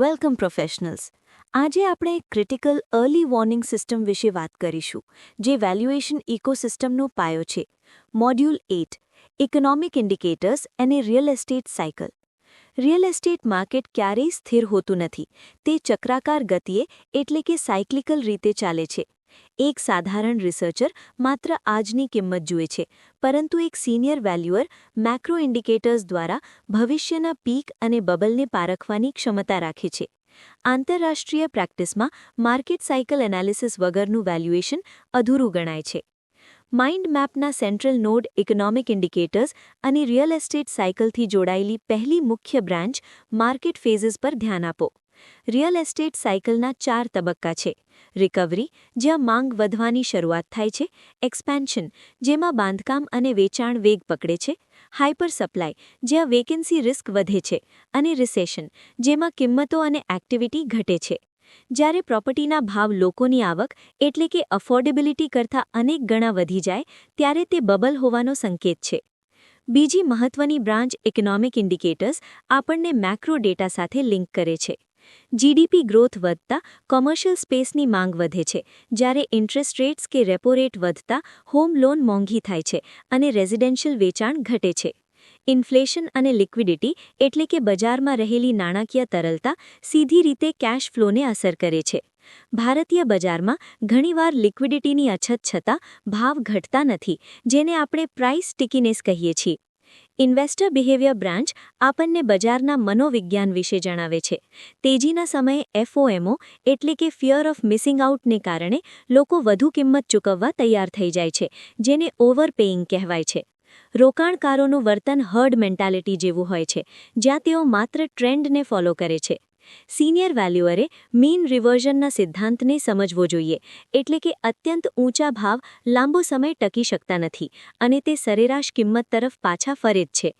Welcome professionals. આજે આપણે એક ક્રિટિકલ અર્લી વોર્નિંગ સિસ્ટમ વિશે વાત કરીશું, જે વેલ્યુએશન ઇકોસિસ્ટમનો પાયો છે. મોડ્યુલ 8 ઇકોનોમિક ઇન્ડિકેટર્સ અને real estate cycle. Real estate market ક્યારેય સ્થિર હોતું નથી. તે ચક્રાકાર ગતિએ એટલે કે સાયક્લિકલ રીતે ચાલે છે. એક સાધારણ રિસર્ચર માત્ર આજની કિંમત જુએ છે, પરંતુ એક સિનિયર વેલ્યુઅર મેક્રો ઇન્ડિકેટર્સ દ્વારા ભવિષ્યના પીક અને બબલને પારખવાની ક્ષમતા રાખે છે. આંતરરાષ્ટ્રીય પ્રેક્ટિસમાં માર્કેટ સાયકલ એનાલિસિસ વગરનું વેલ્યુએશન અધૂરું ગણાય છે. માઇન્ડ મેપના સેન્ટ્રલ નોડ ઇકોનોમિક ઇન્ડિકેટર્સ અને રિયલ એસ્ટેટ સાયકલથી જોડાયેલી પહેલી મુખ્ય બ્રાન્ચ માર્કેટ ફેઝિસ પર ધ્યાન આપો. રિયલ એસ્ટેટ સાયકલના 4 તબક્કા છે. રિકવરી, જ્યાં માંગ વધવાની શરૂઆત થાય છે. એક્સપેન્શન, જેમાં બાંધકામ અને વેચાણ વેગ પકડે છે. હાઇપર સપ્લાય, જ્યાં વેકેન્સી રિસ્ક વધે છે. અને રિસેશન, જેમાં કિંમતો અને એક્ટિવિટી ઘટે છે. જ્યારે પ્રોપર્ટીના ભાવ લોકોની આવક એટલે કે અફોર્ડેબિલિટી કરતાં અનેક ગણા વધી જાય, ત્યારે તે બબલ હોવાનો સંકેત છે. બીજી મહત્વની બ્રાન્ચ ઇકોનોમિક ઇન્ડિકેટર્સ આપણને મેક્રો ડેટા સાથે લિંક કરે છે. જીડીપી ગ્રોથ વધતા કોમર્શિયલ સ્પેસની માંગ વધે છે, જ્યારે ઇન્ટરેસ્ટ રેટ્સ કે રેપો રેટ વધતા હોમ લોન મોંઘી થાય છે અને રેઝિડેન્શિયલ વેચાણ ઘટે છે. ઇન્ફ્લેશન અને લિક્વિડિટી એટલે કે બજારમાં રહેલી નાણાકીય તરલતા સીધી રીતે કેશ ફ્લોને અસર કરે છે. ભારતીય બજારમાં ઘણીવાર લિક્વિડિટીની અછત છતાં ભાવ ઘટતા નથી, જેને આપણે પ્રાઇસ સ્ટિકીનેસ કહીએ છીએ. ઇન્વેસ્ટર બિહેવિયર બ્રાન્ચ આપણને બજારના મનોવિજ્ઞાન વિશે જણાવે છે. તેજીના સમયે એફઓએમઓ એટલે કે ફિયર ઓફ મિસિંગ આઉટને કારણે લોકો વધુ કિંમત ચૂકવવા તૈયાર થઈ જાય છે, જેને ઓવરપેઇંગ કહેવાય છે. રોકાણકારોનું વર્તન હર્ડ મેન્ટાલિટી જેવું હોય છે, જ્યાં તેઓ માત્ર ટ્રેન્ડને ફોલો કરે છે. સિનિયર વેલ્યુઅરે મીન રિવર્ઝનના સિદ્ધાંતને સમજવો જોઈએ, એટલે કે અત્યંત ઊંચા ભાવ લાંબો સમય ટકી શકતા નથી અને તે સરેરાશ કિંમત તરફ પાછા ફરે જ છે.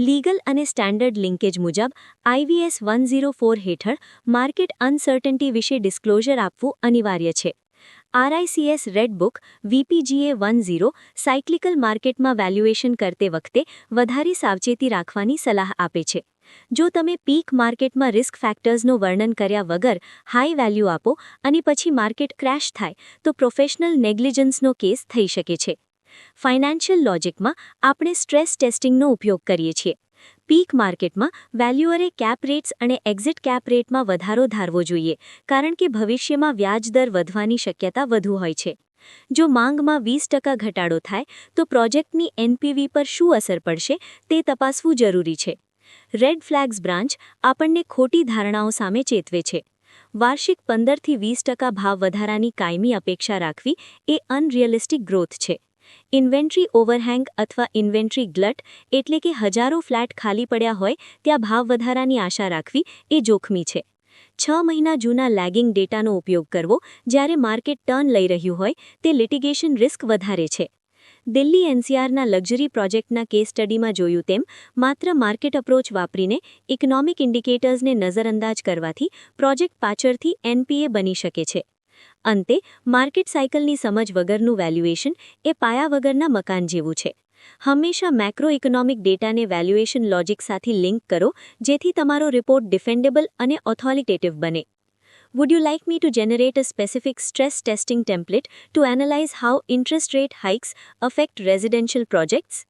લીગલ અને સ્ટેન્ડર્ડ લિંકેજ મુજબ IVS 104 હેઠળ માર્કેટ અનસર્ટન્ટી વિશે ડિસ્ક્લોઝર આપવું અનિવાર્ય છે. RICS રેડ બુક VPGA 10 સાયક્લિકલ માર્કેટમાં વેલ્યુએશન કરતે વખતે વધારે સાવચેતી રાખવાની સલાહ આપે છે. જો તમે પીક માર્કેટમાં રિસ્ક ફેક્ટર્સનું વર્ણન કર્યા વગર હાઈ વેલ્યુ આપો અને પછી માર્કેટ ક્રેશ થાય, તો પ્રોફેશનલ નેગ્લિજન્સનો કેસ થઈ શકે છે. ફાઇનાન્શિયલ લોજિકમાં આપણે સ્ટ્રેસ ટેસ્ટિંગનો ઉપયોગ કરીએ છીએ. પીક માર્કેટમાં વેલ્યુઅરે કેપ રેટ્સ અને એક્ઝિટ કેપ રેટમાં વધારો ધારવો જોઈએ, કારણ કે ભવિષ્યમાં વ્યાજદર વધવાની શક્યતા વધુ હોય છે. જો માંગમાં 20% ઘટાડો થાય, તો પ્રોજેક્ટની NPV પર શું અસર પડશે તે તપાસવું જરૂરી છે. રેડ ફ્લેગ્સ બ્રાન્ચ આપણને ખોટી ધારણાઓ સામે ચેતવે છે. વાર્ષિક 15 થી 20% ભાવ વધારાની કાયમી અપેક્ષા રાખવી એ અનરિયલિસ્ટિક ગ્રોથ છે. ઇન્વેન્ટરી ઓવરહેંગ અથવા ઇન્વેન્ટરી ગ્લટ એટલે કે હજારો ફ્લેટ ખાલી પડ્યા હોય ત્યાં ભાવ વધારાની આશા રાખવી એ જોખમી છે. 6 મહિના જૂના લેગિંગ ડેટાનો ઉપયોગ કરવો જ્યારે માર્કેટ ટર્ન લઈ રહ્યું હોય, તે લિટિગેશન રિસ્ક વધારે છે. દિલ્હી NCRના લક્ઝરી પ્રોજેક્ટના કેસ સ્ટડીમાં જોયું તેમ માત્ર માર્કેટ અપ્રોચ વાપરીને ઇકોનોમિક ઇન્ડિકેટર્સને નજરઅંદાજ કરવાથી પ્રોજેક્ટ પાછળથી NPA બની શકે છે. અંતે, માર્કેટ સાયકલની સમજ વગરનું વેલ્યુએશન એ પાયા વગરના મકાન જેવું છે. હંમેશા મેક્રો ઇકોનોમિક ડેટાને વેલ્યુએશન લોજિક સાથે લિંક કરો, જેથી તમારો રિપોર્ટ ડિફેન્ડેબલ અને ઓથોરિટેટિવ બને. Would you like me to generate a specific stress testing template to analyze how interest rate hikes affect residential projects?